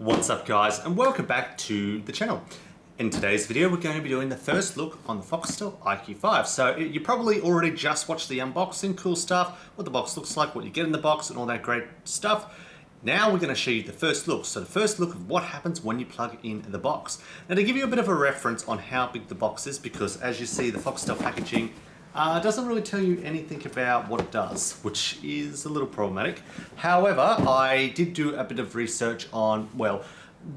What's up guys, and welcome back to the channel. In today's video we're going to be doing the first look on the Foxtel IQ5. So you probably already just watched the unboxing, cool stuff, what the box looks like, what you get in the box and all that great stuff. Now we're going to show you the first look. So the first look of what happens when you plug in the box. Now to give you a bit of a reference on how big the box is, because as you see the Foxtel packaging doesn't really tell you anything about what it does, which is a little problematic. However, I did do a bit of research on, well,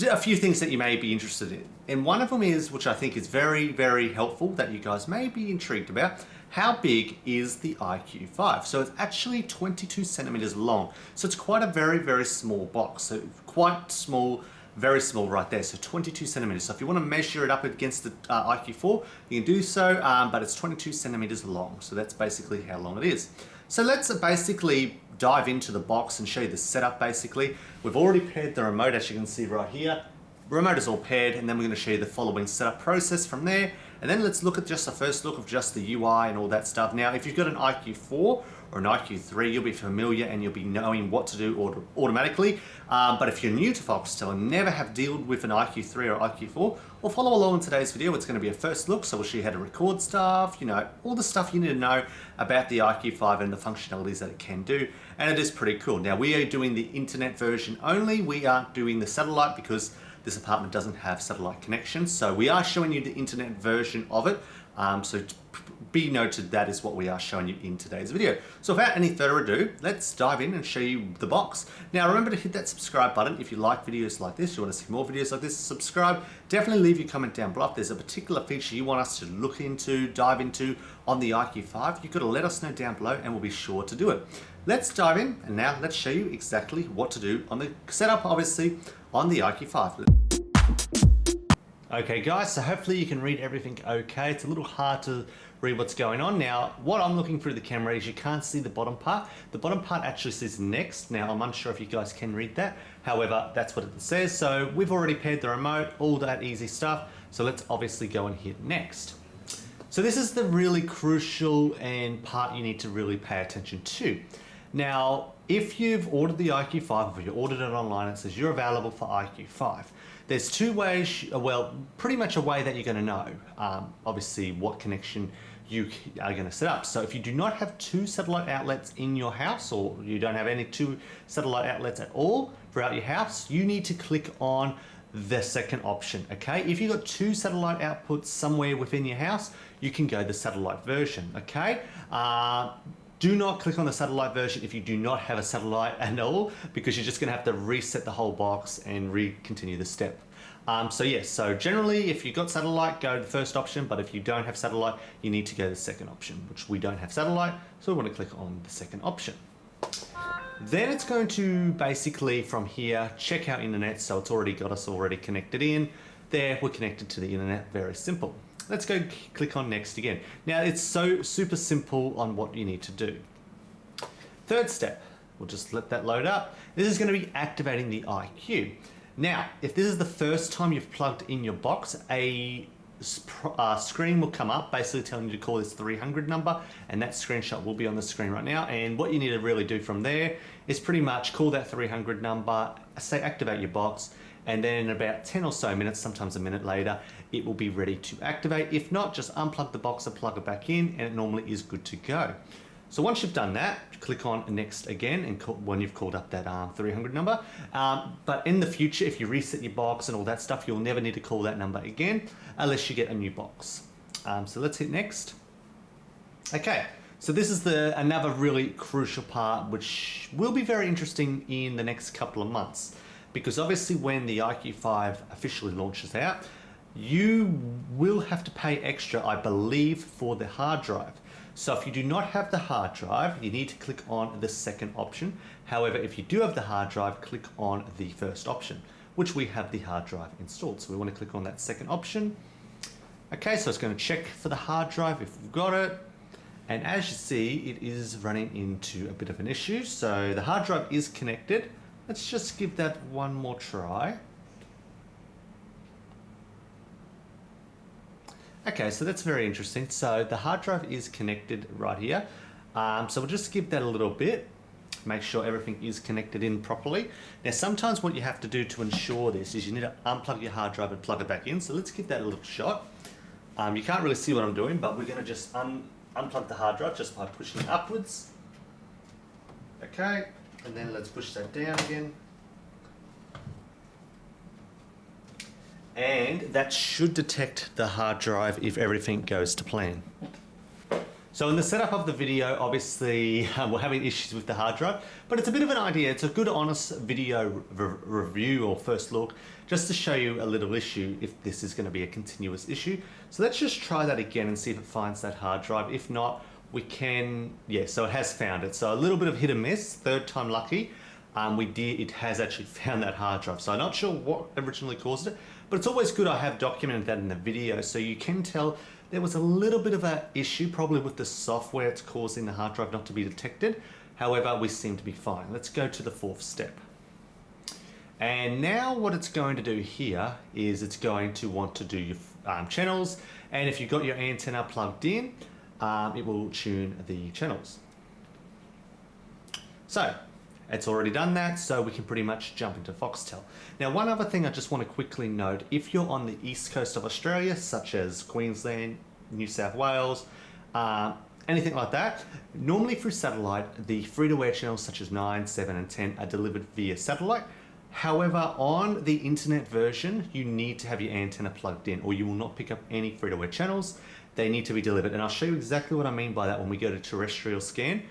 a few things that you may be interested in. And one of them is, which I think is very, very helpful, that you guys may be intrigued about, how big is the IQ5? So it's actually 22 centimeters long. So it's quite a very, very small box. So quite small, very small right there, so 22 centimeters. So if you want to measure it up against the IQ4, you can do so, but it's 22 centimeters long. So that's basically how long it is. So let's basically dive into the box and show you the setup basically. We've already paired the remote, as you can see right here. The remote is all paired, and then we're going to show you the following setup process from there. And then let's look at just the first look of just the UI and all that stuff. Now, if you've got an IQ4 or an IQ3, you'll be familiar and you'll be knowing what to do automatically. But if you're new to Foxtel and never have dealt with an IQ3 or IQ4, well, follow along in today's video. It's going to be a first look, so we'll show you how to record stuff, you know, all the stuff you need to know about the IQ5 and the functionalities that it can do. And it is pretty cool. Now, we are doing the internet version only. We aren't doing the satellite because this apartment doesn't have satellite connection, so we are showing you the internet version of it. So be noted, that is what we are showing you in today's video. So without any further ado, let's dive in and show you the box. Now remember to hit that subscribe button if you like videos like this, you want to see more videos like this, subscribe. Definitely leave your comment down below. If there's a particular feature you want us to look into, dive into on the IQ5, you've got to let us know down below and we'll be sure to do it. Let's dive in, and now let's show you exactly what to do on the setup, obviously, on the IQ5. Okay guys, so hopefully you can read everything okay. It's a little hard to read what's going on. Now, what I'm looking through the camera is you can't see the bottom part. The bottom part actually says next. Now, I'm unsure if you guys can read that. However, that's what it says. So we've already paired the remote, all that easy stuff. So let's obviously go and hit next. So this is the really crucial and part you need to really pay attention to. Now, if you've ordered the IQ5, or you ordered it online, it says you're available for IQ5. There's two ways, well, pretty much a way that you're going to know, obviously, what connection you are going to set up. So if you do not have two satellite outlets in your house, or you don't have any two satellite outlets at all throughout your house, you need to click on the second option, okay? If you've got two satellite outputs somewhere within your house, you can go the satellite version, okay? Do not click on the satellite version if you do not have a satellite at all, because you're just going to have to reset the whole box and continue the step. So yes, so generally if you've got satellite, go to the first option, but if you don't have satellite, you need to go to the second option, which we don't have satellite, so we want to click on the second option. Then it's going to basically from here check our internet, so it's already got us connected in. There, we're connected to the internet, very simple. Let's go click on next again. Now it's so super simple on what you need to do. Third step, we'll just let that load up. This is going to be activating the IQ. Now, if this is the first time you've plugged in your box, a screen will come up basically telling you to call this 300 number, and that screenshot will be on the screen right now. And what you need to really do from there is pretty much call that 300 number, say activate your box, and then in about 10 or so minutes, sometimes a minute later, it will be ready to activate. If not, just unplug the box and plug it back in, and it normally is good to go. So once you've done that, click on next again, and when you've called up that 300 number. But in the future, if you reset your box and all that stuff, you'll never need to call that number again, unless you get a new box. So let's hit next. Okay, so this is another really crucial part, which will be very interesting in the next couple of months. Because obviously when the IQ5 officially launches out, you will have to pay extra, I believe, for the hard drive. So if you do not have the hard drive, you need to click on the second option. However, if you do have the hard drive, click on the first option, which we have the hard drive installed. So we want to click on that second option. Okay, so it's going to check for the hard drive if we've got it. And as you see, it is running into a bit of an issue. So the hard drive is connected. Let's just give that one more try. Okay, so that's very interesting. So the hard drive is connected right here. So we'll just give that a little bit. make sure everything is connected in properly. Now sometimes what you have to do to ensure this is you need to unplug your hard drive and plug it back in. So let's give that a little shot. You can't really see what I'm doing, but we're going to just unplug the hard drive just by pushing it upwards. Okay, and then let's push that down again. And that should detect the hard drive if everything goes to plan. So in the setup of the video, obviously we're having issues with the hard drive, but it's a bit of an idea. It's a good honest video review or first look, just to show you a little issue if this is going to be a continuous issue. So let's just try that again and see if it finds that hard drive. If not, we can, yeah, so it has found it. So a little bit of hit and miss, third time lucky. It has actually found that hard drive. So I'm not sure what originally caused it, but it's always good I have documented that in the video so you can tell there was a little bit of an issue probably with the software. It's causing the hard drive not to be detected. However, we seem to be fine. Let's go to the fourth step. And now what it's going to do here is it's going to want to do your channels. And if you've got your antenna plugged in, it will tune the channels. So it's already done that, so we can pretty much jump into Foxtel. Now, one other thing I just want to quickly note, if you're on the east coast of Australia, such as Queensland, New South Wales, anything like that, normally through satellite, the free-to-air channels such as 9, 7 and 10 are delivered via satellite. However, on the internet version, you need to have your antenna plugged in or you will not pick up any free-to-air channels. They need to be delivered. And I'll show you exactly what I mean by that when we go to terrestrial scan.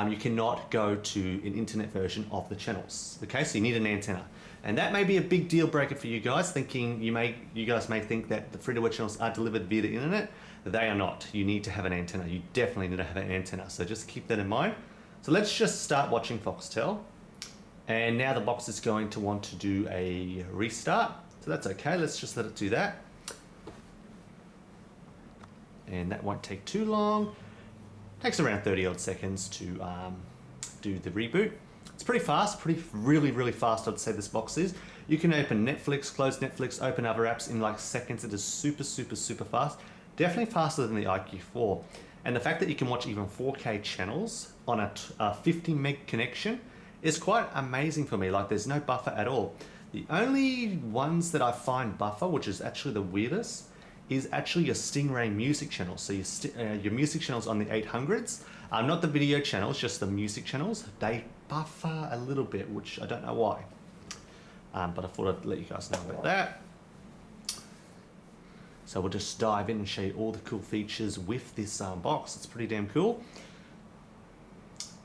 You cannot go to an internet version of the channels. Okay, so you need an antenna. And that may be a big deal breaker for you guys, thinking you guys may think that the free-to-air channels are delivered via the internet. They are not. You need to have an antenna. You definitely need to have an antenna. So just keep that in mind. So let's just start watching Foxtel. And now the box is going to want to do a restart. So that's okay. Let's just let it do that. And that won't take too long. Takes around 30 odd seconds to do the reboot. It's pretty fast, really fast I'd say this box is. You can open Netflix, close Netflix, open other apps in like seconds. It is super fast. Definitely faster than the IQ4. And the fact that you can watch even 4K channels on a 50 meg connection is quite amazing for me. Like there's no buffer at all. The only ones that I find buffer, which is actually the weirdest, is actually your Stingray music channels. So your music channels on the 800s, not the video channels, just the music channels. They buffer a little bit, which I don't know why. But I thought I'd let you guys know about that. So we'll just dive in and show you all the cool features with this box. It's pretty damn cool.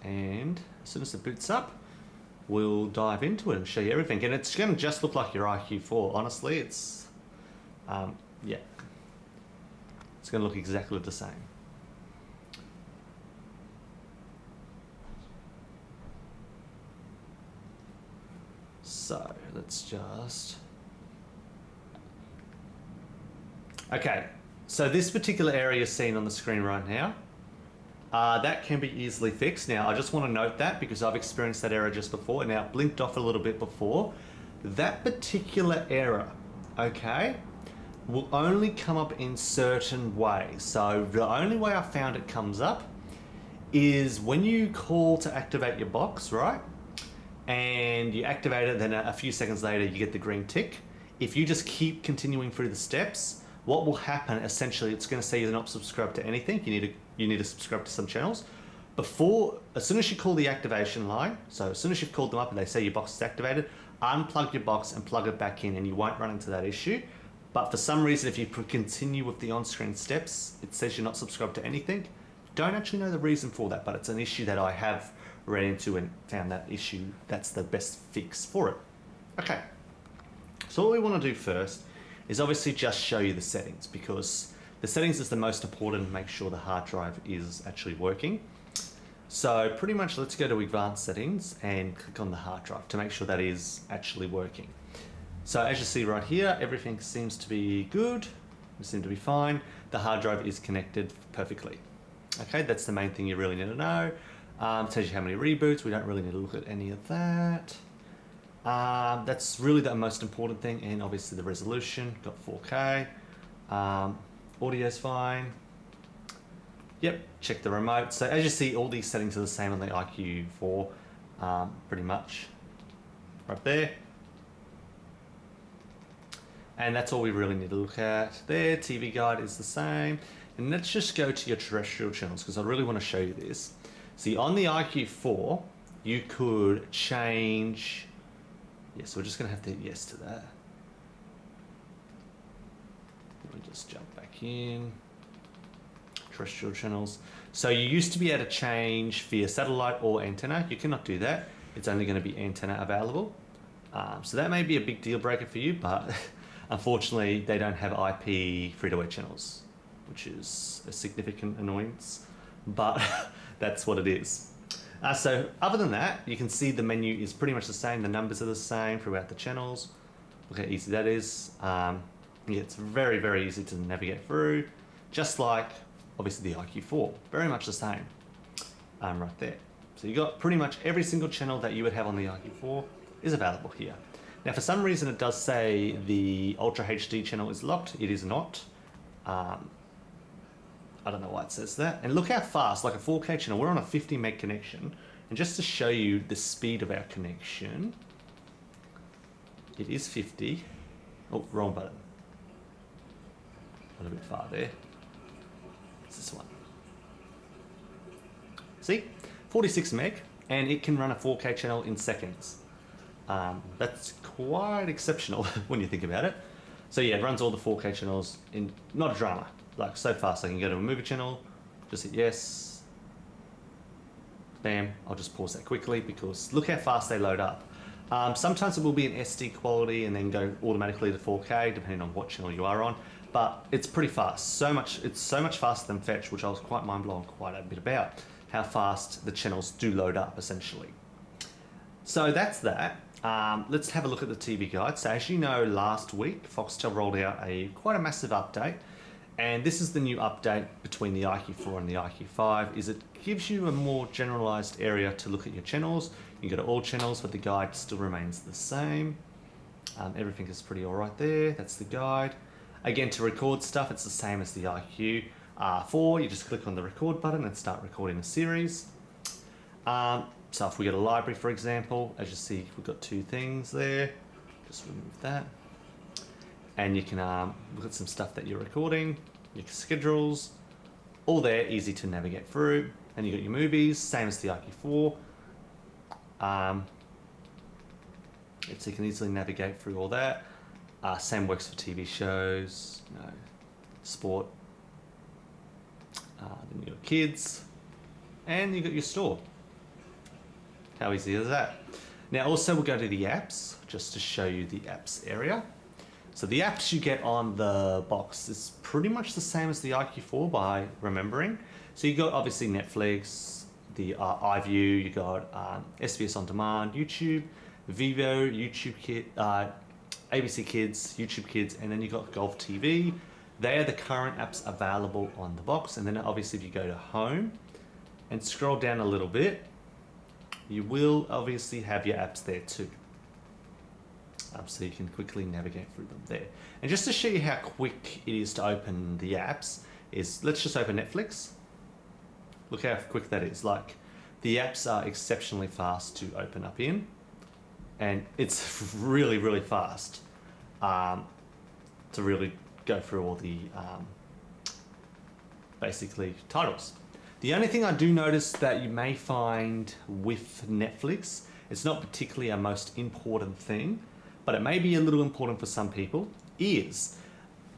And as soon as it boots up, we'll dive into it and show you everything. And it's gonna just look like your IQ4. Honestly, it's, yeah. It's going to look exactly the same. So let's just... Okay, so this particular area is seen on the screen right now. That can be easily fixed. Now, I just want to note that because I've experienced that error just before. Now, it blinked off a little bit before. That particular error, okay, will only come up in certain ways. So the only way I found it comes up is when you call to activate your box, right? And you activate it, then a few seconds later you get the green tick. If you just keep continuing through the steps, what will happen essentially, it's going to say you're not subscribed to anything. You need to subscribe to some channels. As soon as you call the activation line, so as soon as you've called them up and they say your box is activated, unplug your box and plug it back in and you won't run into that issue. But for some reason, if you continue with the on-screen steps, it says you're not subscribed to anything. Don't actually know the reason for that, but it's an issue that I have ran into and found that issue. That's the best fix for it. Okay, so what we want to do first is obviously just show you the settings, because the settings is the most important to make sure the hard drive is actually working. So pretty much let's go to advanced settings and click on the hard drive to make sure that is actually working. So as you see right here, everything seems to be good. We seem to be fine. The hard drive is connected perfectly. Okay, that's the main thing you really need to know. Tells you how many reboots. We don't really need to look at any of that. That's really the most important thing, and obviously the resolution, got 4K. Audio's fine. Yep, check the remote. So as you see, all these settings are the same on the IQ4. pretty much right there. And that's all we really need to look at there. TV guide is the same. And let's just go to your terrestrial channels because I really want to show you this. See, on the IQ4, you could change. Yes, we're just going to have to hit yes to that. Let me just jump back in. Terrestrial channels. So you used to be able to change via satellite or antenna. You cannot do that. It's only going to be antenna available. So that may be a big deal breaker for you, but unfortunately they don't have IP free-to-air channels, which is a significant annoyance, but that's what it is. So other than that, you can see the menu is pretty much the same. The numbers are the same throughout the channels. Look how easy that is. Yeah, it's very, very easy to navigate through, just like obviously the IQ4, very much the same right there. So you got pretty much every single channel that you would have on the IQ4 is available here. Now for some reason it does say the Ultra HD channel is locked. It is not. I don't know why it says that. And look how fast, like a 4K channel, we're on a 50 meg connection. And just to show you the speed of our connection, it is 50. Oh, wrong button. A little bit far there. It's this one. See? 46 meg, and it can run a 4K channel in seconds. That's quite exceptional when you think about it. So yeah, it runs all the 4K channels in not a drama, like so fast. I can go to a movie channel, just hit yes, bam. I'll just pause that quickly because look how fast they load up. Sometimes it will be in SD quality and then go automatically to 4K depending on what channel you are on, but it's pretty fast. It's so much faster than Fetch, which I was quite mind blown quite a bit about how fast the channels do load up essentially. So that's that. Let's have a look at the TV guide. So as you know, last week Foxtel rolled out quite a massive update, and this is the new update between the IQ4 and the IQ5. Is it gives you a more generalized area to look at your channels. You can go to all channels, but the guide still remains the same. Everything is pretty all right there. That's the guide. Again, to record stuff, it's the same as the IQ4. You just click on the record button and start recording a series. So if we go to library, for example, as you see, we've got two things there. Just remove that. And you can look at some stuff that you're recording, your schedules, all there, easy to navigate through. And you got your movies, same as the IQ4. So you can easily navigate through all that. Same works for TV shows, sport. Then you got kids, and you got your store. How easy is that? Now also we'll go to the apps, just to show you the apps area. So the apps you get on the box is pretty much the same as the IQ4 by remembering. So you got obviously Netflix, the iView, you got SBS On Demand, YouTube, Vivo, YouTube ABC Kids, YouTube Kids, and then you got Golf TV. They are the current apps available on the box. And then obviously if you go to home and scroll down a little bit, you will obviously have your apps there too. So you can quickly navigate through them there. And just to show you how quick it is to open the apps let's just open Netflix. Look how quick that is. Like, the apps are exceptionally fast to open up in, and it's really, really fast to really go through all the basically titles. The only thing I do notice that you may find with Netflix, it's not particularly a most important thing, but it may be a little important for some people, is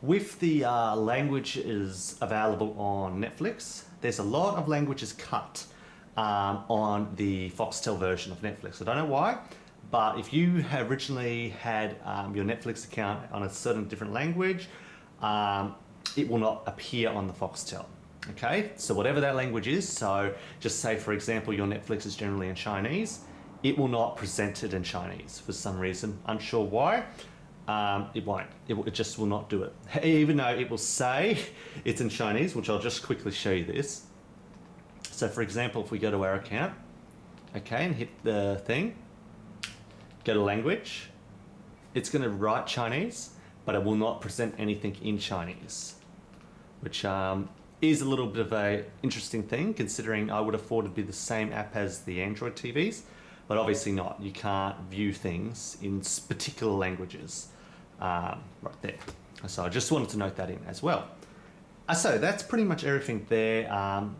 with the languages available on Netflix, there's a lot of languages cut on the Foxtel version of Netflix. I don't know why, but if you have originally had your Netflix account on a certain different language, it will not appear on the Foxtel. Okay, so whatever that language is, so just say for example your Netflix is generally in Chinese, it will not present it in Chinese for some reason, unsure why. It won't, it just will not do it. Even though it will say it's in Chinese, which I'll just quickly show you this. So for example, if we go to our account, okay, and hit the thing, go to language, it's going to write Chinese, but it will not present anything in Chinese, which is a little bit of a interesting thing, considering I would have thought it'd be the same app as the Android TVs, but obviously not. You can't view things in particular languages right there. So I just wanted to note that in as well. So that's pretty much everything there.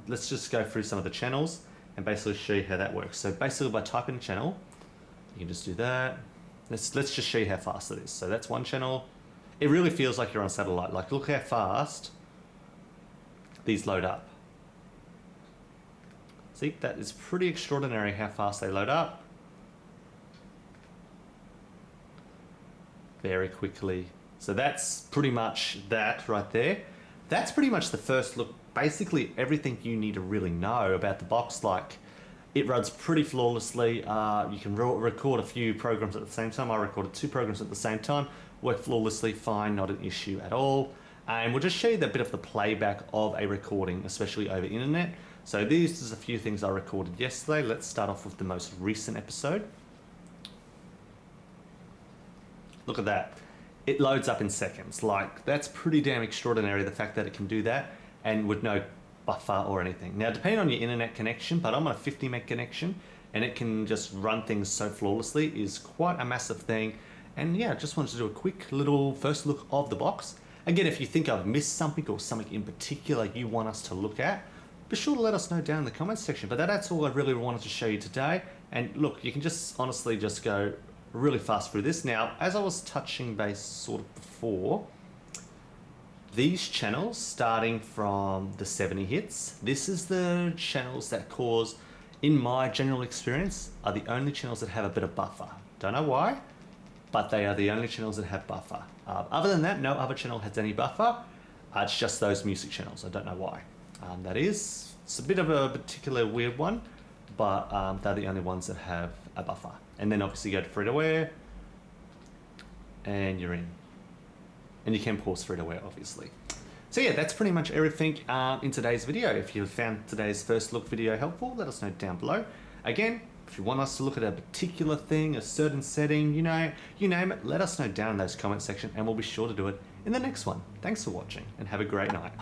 Let's just go through some of the channels and basically show you how that works. So basically by typing a channel, you can just do that. Let's just show you how fast it is. So that's one channel. It really feels like you're on satellite. Like, look how fast these load up. See, that is pretty extraordinary how fast they load up. Very quickly. So that's pretty much that right there. That's pretty much the first look. Basically everything you need to really know about the box. Like, it runs pretty flawlessly. You can record a few programs at the same time. I recorded 2 programs at the same time. Worked flawlessly, fine, not an issue at all. And we'll just show you the bit of the playback of a recording, especially over internet. So these is a few things I recorded yesterday. Let's start off with the most recent episode. Look at that. It loads up in seconds. Like, that's pretty damn extraordinary, the fact that it can do that and with no buffer or anything. Now, depending on your internet connection, but I'm on a 50 meg connection and it can just run things so flawlessly is quite a massive thing. And yeah, I just wanted to do a quick little first look of the box. Again, if you think I've missed something or something in particular you want us to look at, be sure to let us know down in the comments section. But that's all I really wanted to show you today. And look, you can just honestly just go really fast through this. Now, as I was touching base sort of before, these channels starting from the 70 hits, this is the channels that cause, in my general experience, are the only channels that have a bit of buffer. Don't know why, but they are the only channels that have buffer. Other than that, no other channel has any buffer. It's just those music channels. I don't know why. It's a bit of a particular weird one, but they're the only ones that have a buffer. And then obviously go to free to wear and you're in. And you can pause free to wear, obviously. So yeah, that's pretty much everything in today's video. If you found today's first look video helpful, let us know down below. Again, if you want us to look at a particular thing, a certain setting, you name it, let us know down in those comment section and we'll be sure to do it in the next one. Thanks for watching and have a great night.